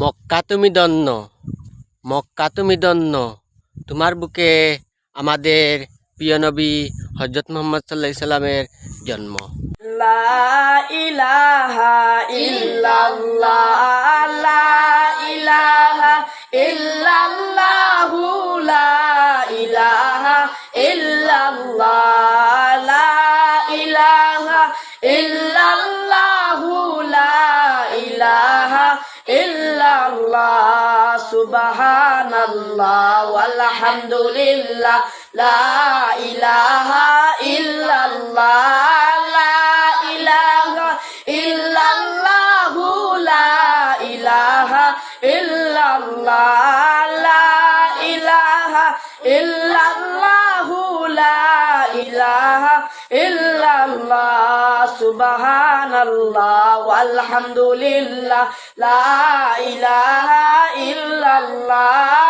মক্কা তুমি ধন্য, মক্কা তুমি ধন্য, তোমার বুকে আমাদের প্রিয় নবী হযরত মুহাম্মদ সাল্লাল্লাহু আলাইহি সাল্লামের জন্ম। লা ইলাহা ইল্লাল্লাহ, লা ইলাহা ইল্লাল্লাহু, লা ইলাহা ইল্লাল্লাহ, লা ইলাহা ইল্লাল্লাহু, লা ইলাহা ইল্লাল্লাহ, সুবহানাল্লাহ ওয়ালহামদুলিল্লাহ, লা ইলাহা ইল্লাল্লাহ, লা ইলাহা ইল্লাল্লাহু, লা ইলাহা ইল্লাল্লাহ, লা ইলাহা ইল্লাল্লাহু, লা ইলাহা ইল্লাল্লাহ, সুবহানাল্লাহ ওয়ালহামদুলিল্লাহ, লা ইলাহা ইল্লাল্লাহ,